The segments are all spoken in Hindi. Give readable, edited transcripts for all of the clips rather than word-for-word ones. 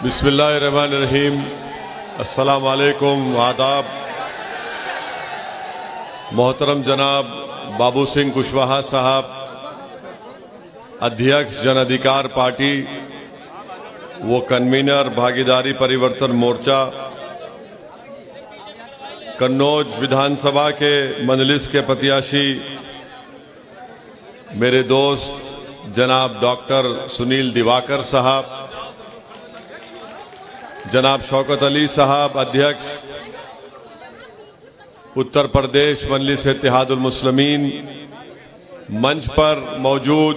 बिस्मिल्लाहिर्रहमानिर्रहीम। अस्सलाम वालेकुम, आदाब। मोहतरम जनाब बाबू सिंह कुशवाहा साहब, अध्यक्ष जन अधिकार पार्टी वो कन्वीनर भागीदारी परिवर्तन मोर्चा, कन्नौज विधानसभा के मजलिस के प्रत्याशी मेरे दोस्त जनाब डॉक्टर सुनील दिवाकर साहब, जनाब शौकत अली साहब अध्यक्ष उत्तर प्रदेश मजलिस इत्तेहादुल मुस्लिमीन, मंच पर मौजूद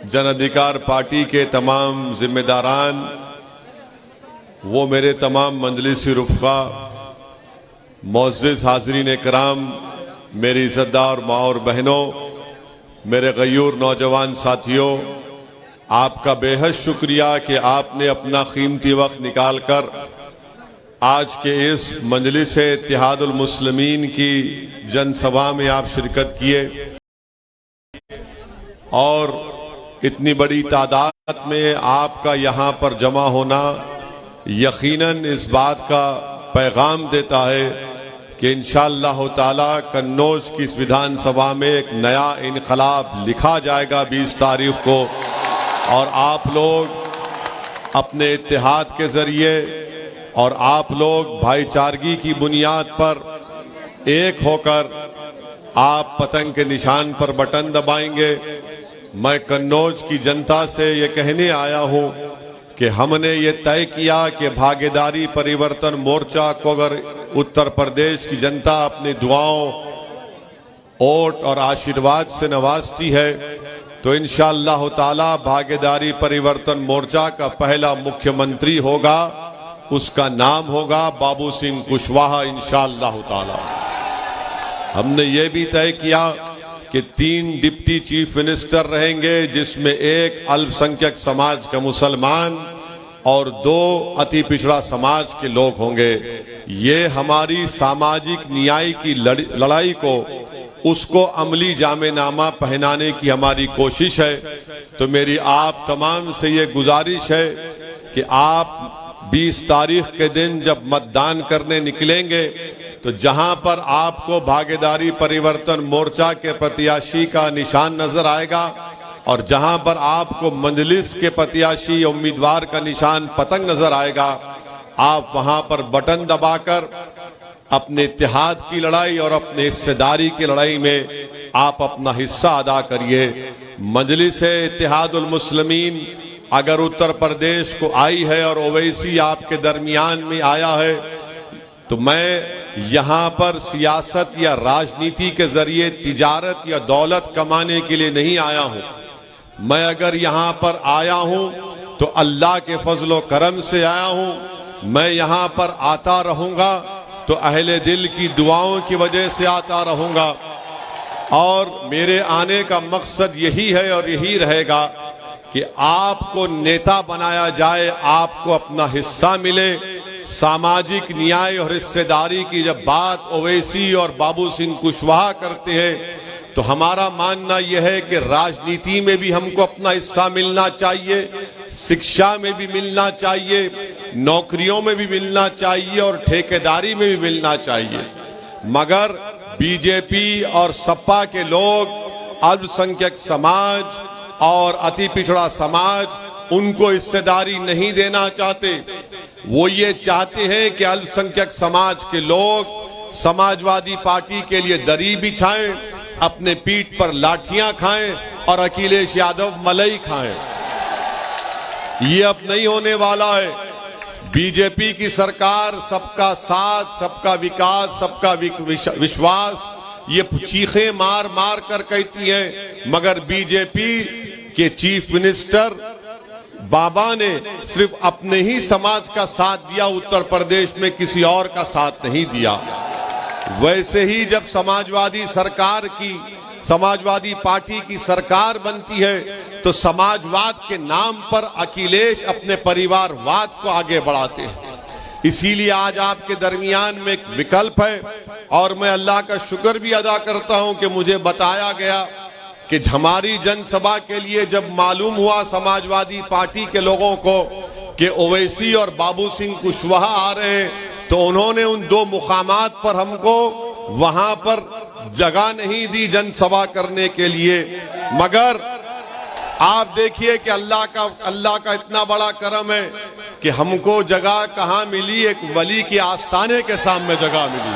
जन अधिकार पार्टी के तमाम जिम्मेदारान, वो मेरे तमाम मजलिसी रुफ़क़ा, मुअज़्ज़िज़ हाज़रीन कराम, मेरी इज़्ज़तदार माँ और बहनों, मेरे गयूर नौजवान साथियों, आपका बेहद शुक्रिया कि आपने अपना कीमती वक्त निकालकर आज के इस मजलिस इत्तेहादुल मुस्लिमीन की जनसभा में आप शिरकत किए और इतनी बड़ी तादाद में आपका यहाँ पर जमा होना यकीनन इस बात का पैगाम देता है कि इंशाअल्लाह ताला कन्नौज की इस विधानसभा में एक नया इनकलाब लिखा जाएगा 20 तारीख को, और आप लोग अपने इत्तेहाद के जरिए और आप लोग भाईचारगी की बुनियाद पर एक होकर आप पतंग के निशान पर बटन दबाएंगे। मैं कन्नौज की जनता से ये कहने आया हूँ कि हमने ये तय किया कि भागीदारी परिवर्तन मोर्चा को अगर उत्तर प्रदेश की जनता अपनी दुआओं, वोट और आशीर्वाद से नवाजती है तो इंशाअल्लाह ताला भागीदारी परिवर्तन मोर्चा का पहला मुख्यमंत्री होगा, उसका नाम होगा बाबू सिंह कुशवाहा इंशाअल्लाह ताला। हमने ये भी तय किया कि 3 डिप्टी चीफ मिनिस्टर रहेंगे, जिसमें एक अल्पसंख्यक समाज का मुसलमान और 2 अति पिछड़ा समाज के लोग होंगे। ये हमारी सामाजिक न्याय की लड़ाई को उसको अमली जामेनामा पहनाने की हमारी कोशिश है। तो मेरी आप तमाम से ये गुजारिश है कि आप 20 तारीख के दिन जब मतदान करने निकलेंगे तो जहां पर आपको भागीदारी परिवर्तन मोर्चा के प्रत्याशी का निशान नजर आएगा और जहां पर आपको मजलिस के प्रत्याशी उम्मीदवार का निशान पतंग नजर आएगा, आप वहां पर बटन दबाकर अपने इत्तेहाद की लड़ाई और अपने हिस्सेदारी की लड़ाई में आप अपना हिस्सा अदा करिए। मजलिस इत्तेहादुल मुस्लिमीन अगर उत्तर प्रदेश को आई है और ओवैसी आपके दरमियान में आया है, तो मैं यहाँ पर सियासत या राजनीति के जरिए तिजारत या दौलत कमाने के लिए नहीं आया हूँ। मैं अगर यहाँ पर आया हूँ तो अल्लाह के फजलो करम से आया हूँ। मैं यहाँ पर आता रहूँगा तो अहले दिल की दुआओं की वजह से आता रहूँगा, और मेरे आने का मकसद यही है और यही रहेगा कि आपको नेता बनाया जाए, आपको अपना हिस्सा मिले। सामाजिक न्याय और हिस्सेदारी की जब बात ओवैसी और बाबू सिंह कुशवाहा करते हैं तो हमारा मानना यह है कि राजनीति में भी हमको अपना हिस्सा मिलना चाहिए, शिक्षा में भी मिलना चाहिए, नौकरियों में भी मिलना चाहिए और ठेकेदारी में भी मिलना चाहिए। मगर बीजेपी और सपा के लोग अल्पसंख्यक समाज और अति पिछड़ा समाज उनको हिस्सेदारी नहीं देना चाहते। वो ये चाहते हैं कि अल्पसंख्यक समाज के लोग समाजवादी पार्टी के लिए दरी बिछाएं, अपने पीठ पर लाठियां खाएं और अखिलेश यादव मलाई खाएं। ये अब नहीं होने वाला है। बीजेपी की सरकार सबका साथ, सबका विकास, सबका विश्वास, ये चीखें मार मार कर कहती है, मगर बीजेपी के चीफ मिनिस्टर बाबा ने सिर्फ अपने ही समाज का साथ दिया, उत्तर प्रदेश में किसी और का साथ नहीं दिया। वैसे ही जब समाजवादी पार्टी की सरकार बनती है तो समाजवाद के नाम पर अखिलेश अपने परिवारवाद को आगे बढ़ाते हैं। इसीलिए आज आपके दरमियान में एक विकल्प है और मैं अल्लाह का शुक्र भी अदा करता हूं कि मुझे बताया गया कि हमारी जनसभा के लिए जब मालूम हुआ समाजवादी पार्टी के लोगों को कि ओवैसी और बाबू सिंह कुशवाहा आ रहे हैं, तो उन्होंने उन दो मुकामात पर हमको वहां पर जगह नहीं दी जनसभा करने के लिए। मगर आप देखिए कि अल्लाह का इतना बड़ा करम है कि हमको जगह कहां मिली, एक वली के आस्थाने के सामने जगह मिली।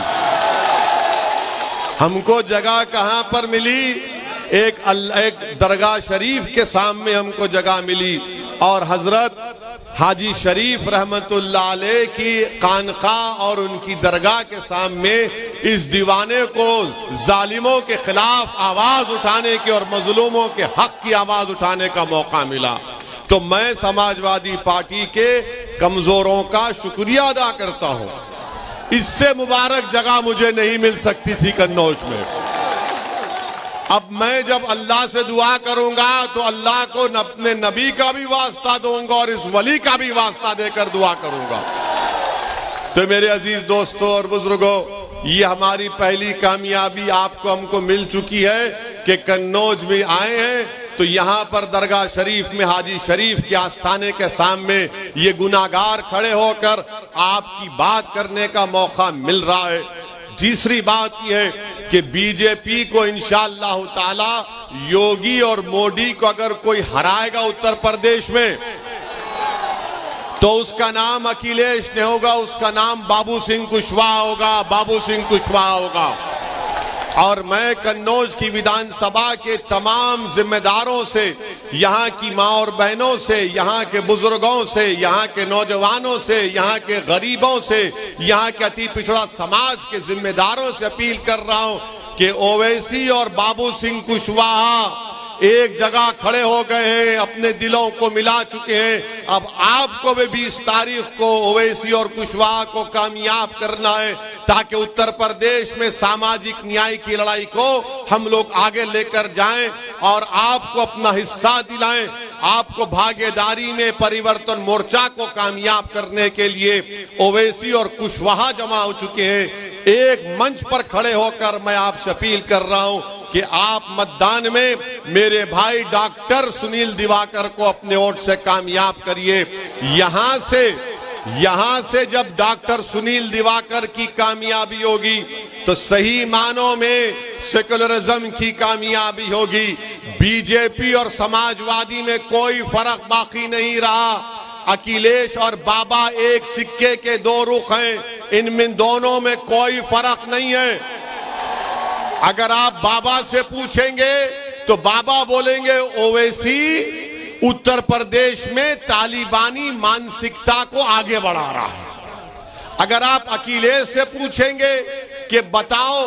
हमको जगह कहां पर मिली, एक दरगाह शरीफ के सामने हमको जगह मिली। और हजरत हाजी शरीफ रहमतुल्लाह अलैह की खानकाह और उनकी दरगाह के सामने इस दीवाने को जालिमों के खिलाफ आवाज उठाने की और मजलूमों के हक की आवाज उठाने का मौका मिला। तो मैं समाजवादी पार्टी के कमजोरों का शुक्रिया अदा करता हूं। इससे मुबारक जगह मुझे नहीं मिल सकती थी कन्नौज में। अब मैं जब अल्लाह से दुआ करूंगा तो अल्लाह को अपने नबी का भी वास्ता दूंगा और इस वली का भी वास्ता देकर दुआ करूंगा। तो मेरे अजीज दोस्तों और बुजुर्गों, ये हमारी पहली कामयाबी आपको हमको मिल चुकी है कि कन्नौज में आए हैं तो यहाँ पर दरगाह शरीफ में हाजी शरीफ के आस्थाने के सामने ये गुनाहगार खड़े होकर आपकी बात करने का मौका मिल रहा है। तीसरी बात यह है कि बीजेपी को इंशाअल्लाह ताला योगी और मोदी को अगर कोई हराएगा उत्तर प्रदेश में तो उसका नाम अखिलेश नहीं होगा, उसका नाम बाबू सिंह कुशवाहा होगा, बाबू सिंह कुशवाहा होगा। और मैं कन्नौज की विधानसभा के तमाम जिम्मेदारों से, यहाँ की माँ और बहनों से, यहाँ के बुजुर्गों से, यहाँ के नौजवानों से, यहाँ के गरीबों से, यहाँ के अति पिछड़ा समाज के जिम्मेदारों से अपील कर रहा हूँ कि ओवैसी और बाबू सिंह कुशवाहा एक जगह खड़े हो गए हैं, अपने दिलों को मिला चुके हैं। अब आपको भी 20 तारीख को ओवैसी और कुशवाहा को कामयाब करना है ताकि उत्तर प्रदेश में सामाजिक न्याय की लड़ाई को हम लोग आगे लेकर जाएं और आपको अपना हिस्सा दिलाएं। आपको भागीदारी में परिवर्तन मोर्चा को कामयाब करने के लिए ओवैसी और कुशवाहा जमा हो चुके हैं। एक मंच पर खड़े होकर मैं आपसे अपील कर रहा हूं कि आप मतदान में मेरे भाई डॉक्टर सुनील दिवाकर को अपने वोट से कामयाब करिए। यहां से जब डॉक्टर सुनील दिवाकर की कामयाबी होगी तो सही मानों में सेकुलरिज्म की कामयाबी होगी। बीजेपी और समाजवादी में कोई फर्क बाकी नहीं रहा। अखिलेश और बाबा एक सिक्के के दो रुख हैं, इनमें दोनों में कोई फर्क नहीं है। अगर आप बाबा से पूछेंगे तो बाबा बोलेंगे ओवैसी उत्तर प्रदेश में तालिबानी मानसिकता को आगे बढ़ा रहा है। अगर आप अखिलेश से पूछेंगे कि बताओ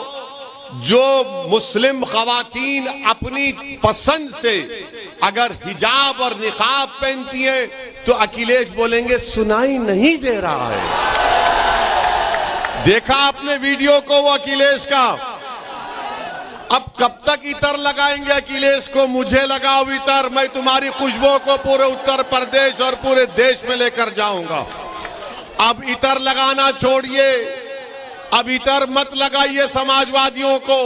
जो मुस्लिम खवातीन अपनी पसंद से अगर हिजाब और निकाब पहनती हैं तो अखिलेश बोलेंगे सुनाई नहीं दे रहा है। देखा आपने वीडियो को वो अखिलेश का। अब कब तक इतर लगाएंगे अखिलेश को? मुझे लगाओ इतर, मैं तुम्हारी खुशबू को पूरे उत्तर प्रदेश और पूरे देश में लेकर जाऊंगा। अब इतर लगाना छोड़िए, अब इतर मत लगाइए समाजवादियों को।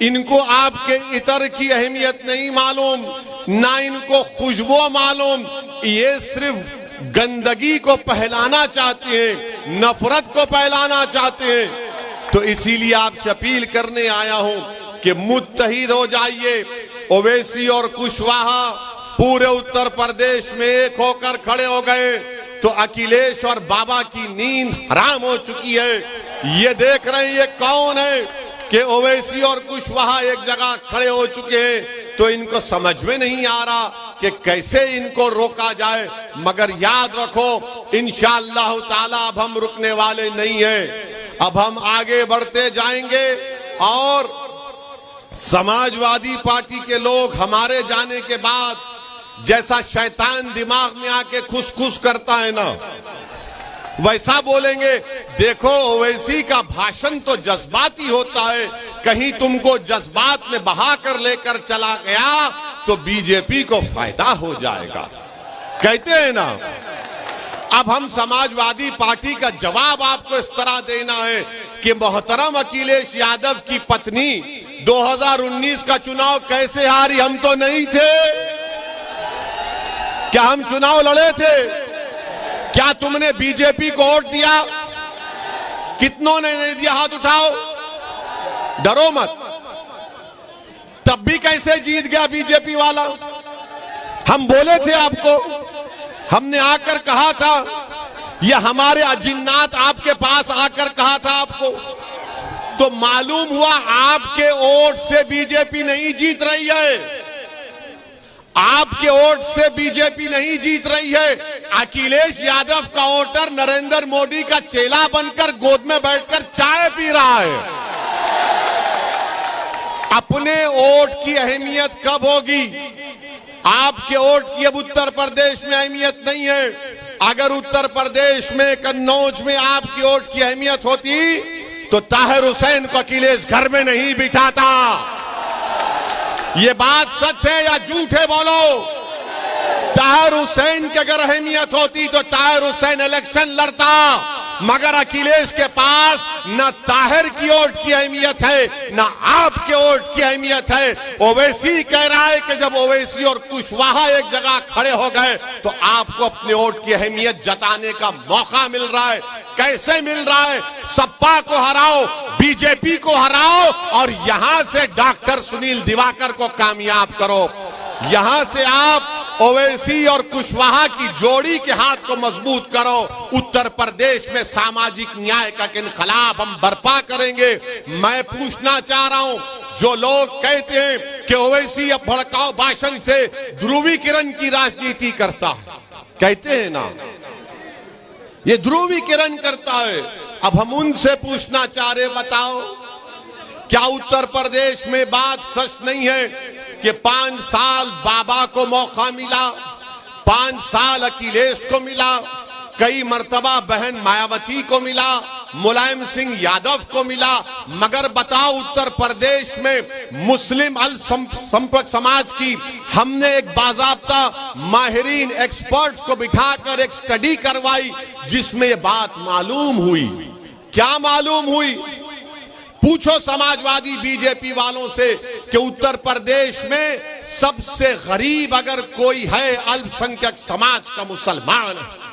इनको आपके इतर की अहमियत नहीं मालूम, ना इनको खुशबू मालूम। ये सिर्फ गंदगी को फैलाना चाहते हैं, नफरत को फैलाना चाहते हैं। तो इसीलिए आपसे अपील करने आया हूं कि मुत्तहिद हो जाइए। ओवैसी और कुशवाहा पूरे उत्तर प्रदेश में एक होकर खड़े हो गए तो अखिलेश और बाबा की नींद हराम हो चुकी है। ये देख रहे हैं ये कौन है कि ओवैसी और कुशवाहा एक जगह खड़े हो चुके हैं। तो इनको समझ में नहीं आ रहा कि कैसे इनको रोका जाए। मगर याद रखो इंशाअल्लाह ताला अब हम रुकने वाले नहीं हैं। अब हम आगे बढ़ते जाएंगे और समाजवादी पार्टी के लोग हमारे जाने के बाद जैसा शैतान दिमाग में आके खुश करता है ना, वैसा बोलेंगे। देखो ओवैसी का भाषण तो जज्बाती होता है, कहीं तुमको जज्बात में बहा कर लेकर चला गया तो बीजेपी को फायदा हो जाएगा, कहते हैं ना। अब हम समाजवादी पार्टी का जवाब आपको इस तरह देना है कि मोहतरम अखिलेश यादव की पत्नी 2019 का चुनाव कैसे हारी? हम तो नहीं थे। क्या हम चुनाव लड़े थे? क्या तुमने बीजेपी को वोट दिया? कितनों ने नहीं दिया? हाथ उठाओ, डरो मत। तब भी कैसे जीत गया बीजेपी वाला? हम बोले थे आपको, हमने आकर कहा था, यह हमारे अजिन्नात आपके पास आकर कहा था आपको, तो मालूम हुआ आपके वोट से बीजेपी नहीं जीत रही है। आपके वोट से बीजेपी नहीं जीत रही है। अखिलेश यादव का वोटर नरेंद्र मोदी का चेला बनकर गोद में बैठकर चाय पी रहा है। अपने वोट की अहमियत कब होगी? आपके वोट की अब उत्तर प्रदेश में अहमियत नहीं है। अगर उत्तर प्रदेश में कन्नौज में आपकी वोट की अहमियत होती तो ताहिर हुसैन को अखिलेश घर में नहीं बिठाता। ये बात सच है या झूठ है? बोलो। ताहिर हुसैन की अगर अहमियत होती तो ताहिर हुसैन इलेक्शन लड़ता, मगर अखिलेश के पास न ताहिर की वोट की अहमियत है न आपके वोट की अहमियत है। ओवैसी कह रहा है कि जब ओवैसी और कुशवाहा एक जगह खड़े हो गए तो आपको अपने वोट की अहमियत जताने का मौका मिल रहा है। कैसे मिल रहा है? सपा को हराओ, बीजेपी को हराओ और यहां से डॉक्टर सुनील दिवाकर को कामयाब करो। यहां से आप ओवैसी और कुशवाहा की जोड़ी के हाथ को मजबूत करो। उत्तर प्रदेश में सामाजिक न्याय का इनकलाब हम बर्पा करेंगे। मैं पूछना चाह रहा हूं, जो लोग कहते हैं कि ओवैसी अब भड़काऊ भाषण से ध्रुवीकरण की राजनीति करता है, कहते हैं ना, ये ध्रुवीकरण करता है। अब हम उनसे पूछना चाह रहे, बताओ क्या उत्तर प्रदेश में बात सच नहीं है कि 5 साल बाबा को मौका मिला, 5 साल अखिलेश को मिला, कई मर्तबा बहन मायावती को मिला, मुलायम सिंह यादव को मिला, मगर बताओ उत्तर प्रदेश में मुस्लिम अल्पसंख्यक समाज की हमने एक बाज़ाब्ता माहिरीन एक्सपर्ट्स को बिठाकर एक स्टडी करवाई जिसमें ये बात मालूम हुई। क्या मालूम हुई? पूछो समाजवादी बीजेपी वालों से कि उत्तर प्रदेश में सबसे गरीब अगर कोई है अल्पसंख्यक समाज का मुसलमान है।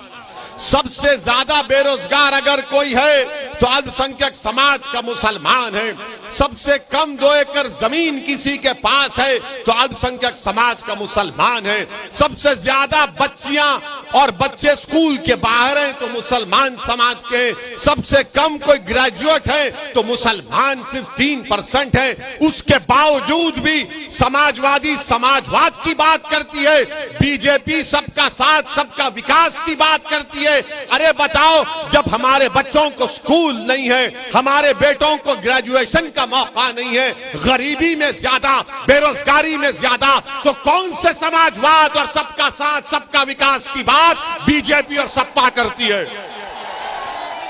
सबसे ज्यादा बेरोजगार अगर कोई है तो अल्पसंख्यक समाज का मुसलमान है। सबसे कम 2 एकड़ जमीन किसी के पास है तो अल्पसंख्यक समाज का मुसलमान है। सबसे ज्यादा बच्चियां और बच्चे स्कूल के बाहर हैं तो मुसलमान समाज के। सबसे कम कोई ग्रेजुएट है तो मुसलमान सिर्फ 3% है। उसके बावजूद भी समाजवादी समाजवाद की बात करती है, बीजेपी सबका साथ सबका विकास की बात करती है। अरे बताओ, जब हमारे बच्चों को स्कूल नहीं है, हमारे बेटों को ग्रेजुएशन का मौका नहीं है, गरीबी में ज्यादा, बेरोजगारी में ज्यादा, तो कौन से समाजवाद और सबका साथ सबका विकास की बात बीजेपी और सपा करती है?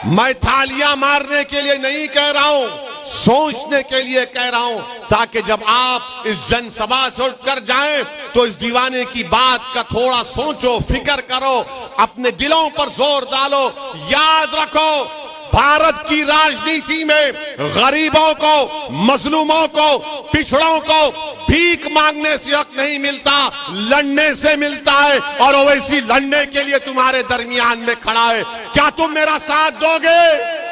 मैं थालियां मारने के लिए नहीं कह रहा हूं, सोचने के लिए कह रहा हूं, ताकि जब आप इस जनसभा से उठकर जाएं तो इस दीवाने की बात का थोड़ा सोचो, फिक्र करो, अपने दिलों पर जोर डालो। याद रखो, भारत की राजनीति में गरीबों को, मजलूमों को, पिछड़ों को भीख मांगने से हक नहीं मिलता, लड़ने से मिलता है। और ओवैसी लड़ने के लिए तुम्हारे दरमियान में खड़ा है। क्या तुम मेरा साथ दोगे?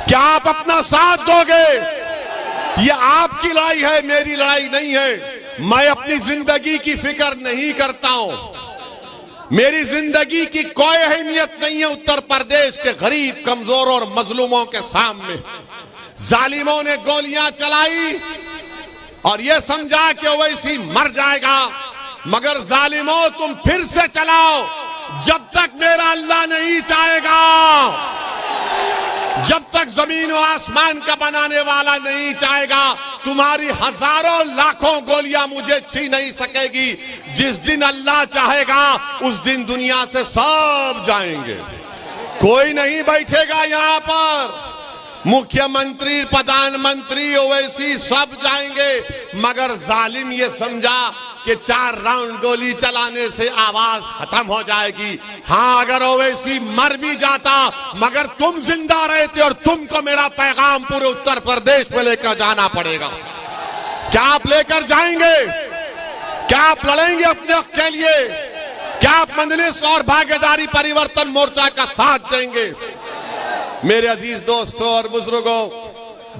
क्या आप अपना साथ दोगे? ये आपकी लड़ाई है, मेरी लड़ाई नहीं है। मैं अपनी जिंदगी की फिक्र नहीं करता हूं, मेरी जिंदगी की कोई अहमियत नहीं है उत्तर प्रदेश के गरीब, कमजोर और मजलूमों के सामने। जालिमों ने गोलियां चलाई और यह समझा कि ओवैसी मर जाएगा, मगर जालिमों तुम फिर से चलाओ जब तक मेरा अल्लाह नहीं चाहेगा, जब तक जमीन और आसमान का बनाने वाला नहीं चाहेगा। तुम्हारी हजारों लाखों गोलियां मुझे छीन नहीं सकेगी। जिस दिन अल्लाह चाहेगा उस दिन दुनिया से सब जाएंगे, कोई नहीं बैठेगा यहां पर। मुख्यमंत्री, प्रधानमंत्री, ओवैसी सब जाएंगे, मगर जालिम ये समझा कि 4 राउंड गोली चलाने से आवाज खत्म हो जाएगी। हाँ, अगर ओवैसी मर भी जाता मगर तुम जिंदा रहते और तुमको मेरा पैगाम पूरे उत्तर प्रदेश में लेकर जाना पड़ेगा। क्या आप लेकर जाएंगे? क्या आप लड़ेंगे अपने हक के लिए? क्या आप मजलिस और भागीदारी परिवर्तन मोर्चा का साथ देंगे? मेरे अजीज दोस्तों और बुजुर्गों,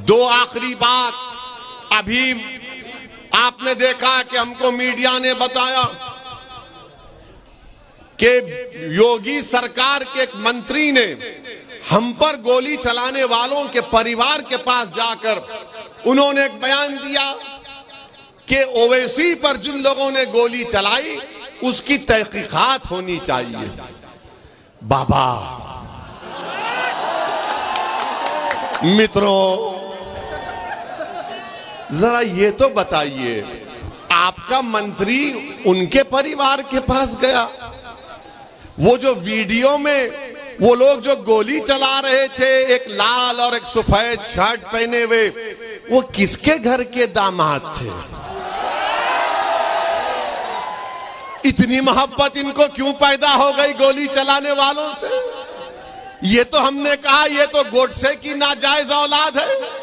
2 आखिरी बात। अभी आपने देखा कि हमको मीडिया ने बताया कि योगी सरकार के एक मंत्री ने हम पर गोली चलाने वालों के परिवार के पास जाकर उन्होंने एक बयान दिया कि ओवैसी पर जिन लोगों ने गोली चलाई उसकी तहकीकात होनी चाहिए। बाबा मित्रों, जरा ये तो बताइए, आपका मंत्री उनके परिवार के पास गया? वो जो वीडियो में वो लोग जो गोली चला रहे थे, एक लाल और एक सफेद शर्ट पहने हुए, वो किसके घर के दामाद थे? इतनी मोहब्बत इनको क्यों पैदा हो गई गोली चलाने वालों से? ये तो हमने कहा ये तो गोडसे की नाजायज औलाद है।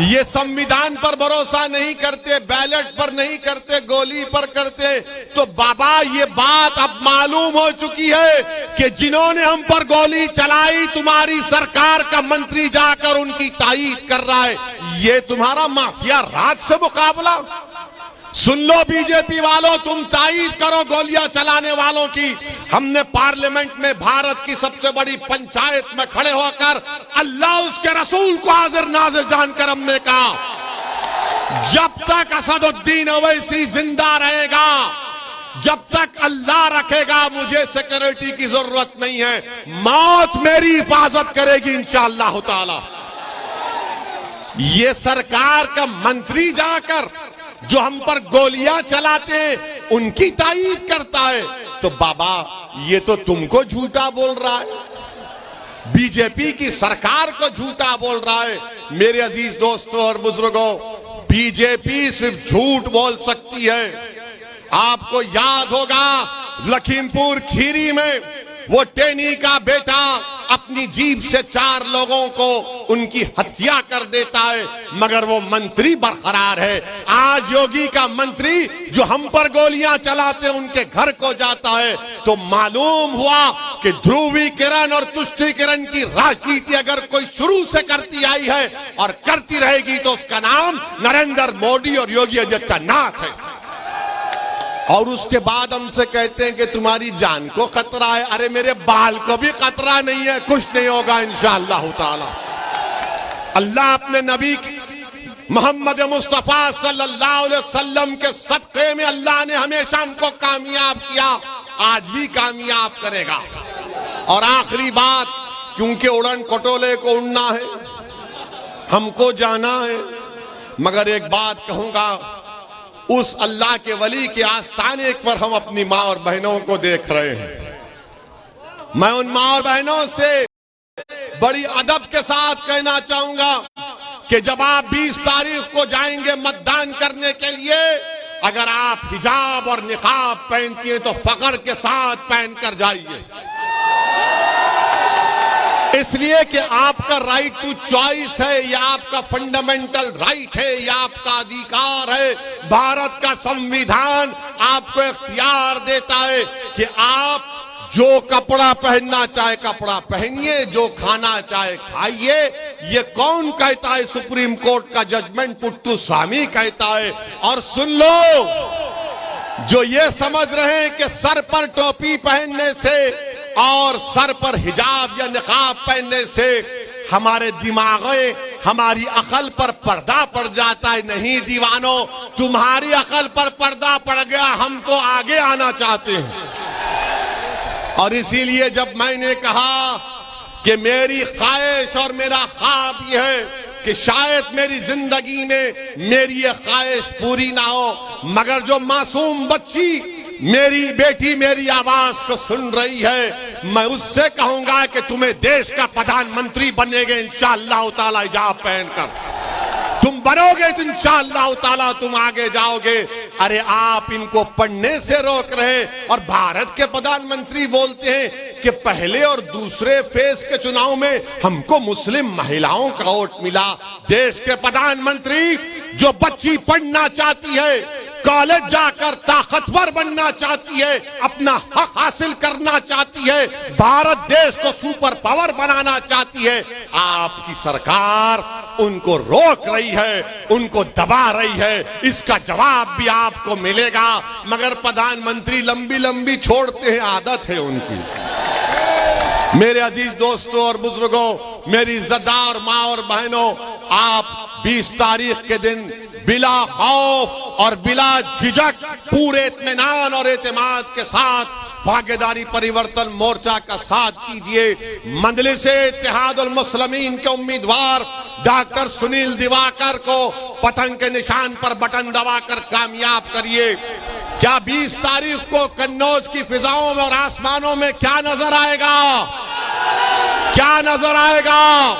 ये संविधान पर भरोसा नहीं करते, बैलेट पर नहीं करते, गोली पर करते। तो बाबा ये बात अब मालूम हो चुकी है कि जिन्होंने हम पर गोली चलाई तुम्हारी सरकार का मंत्री जाकर उनकी तायीद कर रहा है। ये तुम्हारा माफिया राज से मुकाबला। सुन लो बीजेपी वालों, तुम तायीद करो गोलियां चलाने वालों की। हमने पार्लियामेंट में भारत की सबसे बड़ी पंचायत में खड़े होकर अल्लाह उसके रसूल को हाजिर नाजिर जानकर हमने कहा, जब तक असदुद्दीन ओवैसी जिंदा रहेगा, जब तक अल्लाह रखेगा, मुझे सिक्योरिटी की जरूरत नहीं है। मौत मेरी हिफाजत करेगी इंशाअल्लाह ताला। ये सरकार का मंत्री जाकर जो हम पर गोलियां चलाते हैं उनकी तायीद करता है। तो बाबा ये तो तुमको झूठा बोल रहा है, बीजेपी की सरकार को झूठा बोल रहा है। मेरे अजीज दोस्तों और बुजुर्गों, बीजेपी सिर्फ झूठ बोल सकती है। आपको याद होगा लखीमपुर खीरी में वो टेनी का बेटा अपनी जीभ से 4 लोगों को उनकी हत्या कर देता है, मगर वो मंत्री बरकरार है। आज योगी का मंत्री जो हम पर गोलियां चलाते उनके घर को जाता है, तो मालूम हुआ कि ध्रुवीकरण और तुष्टीकरण की राजनीति अगर कोई शुरू से करती आई है और करती रहेगी तो उसका नाम नरेंद्र मोदी और योगी आदित्यनाथ है। और उसके बाद हमसे कहते हैं कि तुम्हारी जान को खतरा है। अरे मेरे बाल को भी खतरा नहीं है, कुछ नहीं होगा इंशाअल्लाह ताला। अल्लाह अपने नबी मोहम्मद मुस्तफा सल्लल्लाहु अलैहि वसल्लम के सदक़े में अल्लाह ने हमेशा हमको कामयाब किया, आज भी कामयाब करेगा। और आखिरी बात, क्योंकि उड़न खटोले को उड़ना है, हमको जाना है, मगर एक बात कहूंगा, उस अल्लाह के वली के आस्थाने पर हम अपनी माँ और बहनों को देख रहे हैं। मैं उन माँ और बहनों से बड़ी अदब के साथ कहना चाहूंगा कि जब आप 20 तारीख को जाएंगे मतदान करने के लिए, अगर आप हिजाब और निकाब पहनती हैं तो फख्र के साथ पहनकर जाइए, इसलिए कि आपका राइट टू चॉइस है, यह आपका फंडामेंटल राइट है, यह आपका अधिकार है। भारत का संविधान आपको इख्तियार देता है कि आप जो कपड़ा पहनना चाहे कपड़ा पहनिए, जो खाना चाहे खाइए। ये कौन कहता है? सुप्रीम कोर्ट का जजमेंट पुट्टू स्वामी कहता है। और सुन लो, जो ये समझ रहे हैं कि सर पर टोपी पहनने से और सर पर हिजाब या निकाब पहनने से हमारे दिमागे, हमारी अकल पर पर्दा पड़ जाता है, नहीं दीवानों, तुम्हारी अकल पर पर्दा पड़ गया, हम तो आगे आना चाहते हैं। और इसीलिए जब मैंने कहा कि मेरी ख्वाहिश और मेरा ख्वाब यह है कि शायद मेरी जिंदगी में मेरी ये ख्वाहिश पूरी ना हो, मगर जो मासूम बच्ची मेरी बेटी मेरी आवाज को सुन रही है, मैं उससे कहूंगा कि तुम्हें देश का प्रधानमंत्री बनेंगे इंशाअल्लाह ताला हिजाब पहनकर। तुम बनोगे तो इंशाअल्लाह ताला तुम आगे जाओगे। अरे आप इनको पढ़ने से रोक रहे और भारत के प्रधानमंत्री बोलते हैं कि पहले और दूसरे फेज के चुनाव में हमको मुस्लिम महिलाओं का वोट मिला। देश के प्रधानमंत्री जो बच्ची पढ़ना चाहती है, कॉलेज जाकर ताकतवर बनना चाहती है, अपना हक हासिल करना चाहती है, भारत देश को सुपर पावर बनाना चाहती है, आपकी सरकार उनको रोक रही है, उनको दबा रही है। इसका जवाब भी आपको मिलेगा। मगर प्रधानमंत्री लंबी लंबी छोड़ते हैं, आदत है उनकी। मेरे अजीज दोस्तों और बुजुर्गों, मेरी इज्जतदार माँ और बहनों, आप 20 तारीख के दिन बिला खौफ और बिला झिझक पूरे इत्मीनान और एतमाद के साथ भागीदारी परिवर्तन मोर्चा का साथ दीजिए। मजलिस-ए-इत्तेहादुल मुस्लिमीन के उम्मीदवार डॉक्टर सुनील दिवाकर को पतंग के निशान पर बटन दबाकर कामयाब करिए। क्या 20 तारीख को कन्नौज की फिजाओं में और आसमानों में क्या नजर आएगा? क्या नजर आएगा?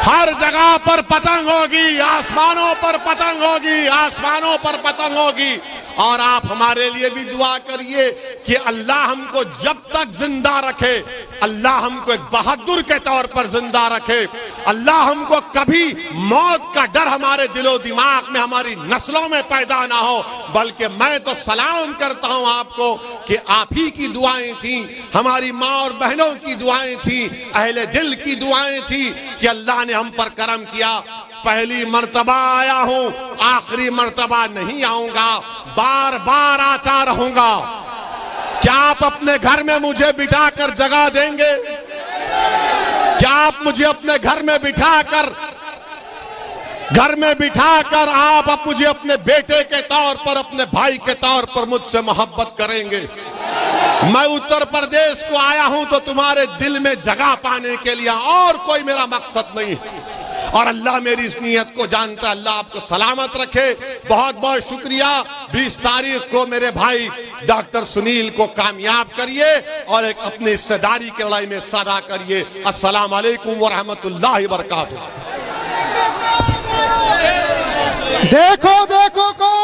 हर जगह पर पतंग होगी, आसमानों पर पतंग होगी, आसमानों पर पतंग होगी। और आप हमारे लिए भी दुआ करिए कि अल्लाह हमको जब तक जिंदा रखे, अल्लाह हमको एक बहादुर के तौर पर जिंदा रखे, अल्लाह हमको कभी मौत का डर हमारे दिलो दिमाग में, हमारी नस्लों में पैदा ना हो। बल्कि मैं तो सलाम करता हूं आपको कि आप ही की दुआएं थी, हमारी माँ और बहनों की दुआएं थी, अहले दिल की दुआएं थी कि अल्लाह ने हम पर करम किया। पहली मर्तबा आया हूं, आखिरी मर्तबा नहीं आऊंगा, बार बार आता रहूंगा। क्या आप अपने घर में मुझे बिठाकर जगह देंगे? क्या आप मुझे अपने घर में बिठाकर आप मुझे अपने बेटे के तौर पर, अपने भाई के तौर पर मुझसे मोहब्बत करेंगे? मैं उत्तर प्रदेश को आया हूं तो तुम्हारे दिल में जगह पाने के लिए, और कोई मेरा मकसद नहीं है। और अल्लाह मेरी इस नीयत को जानता है। अल्लाह आपको सलामत रखे। बहुत बहुत शुक्रिया। 20 तारीख को मेरे भाई डॉक्टर सुनील को कामयाब करिए और एक अपनी हिस्सेदारी की लड़ाई में सदा करिए। अस्सलाम वालेकुम व रहमतुल्लाहि व बरकातुहू। देखो देखो कौन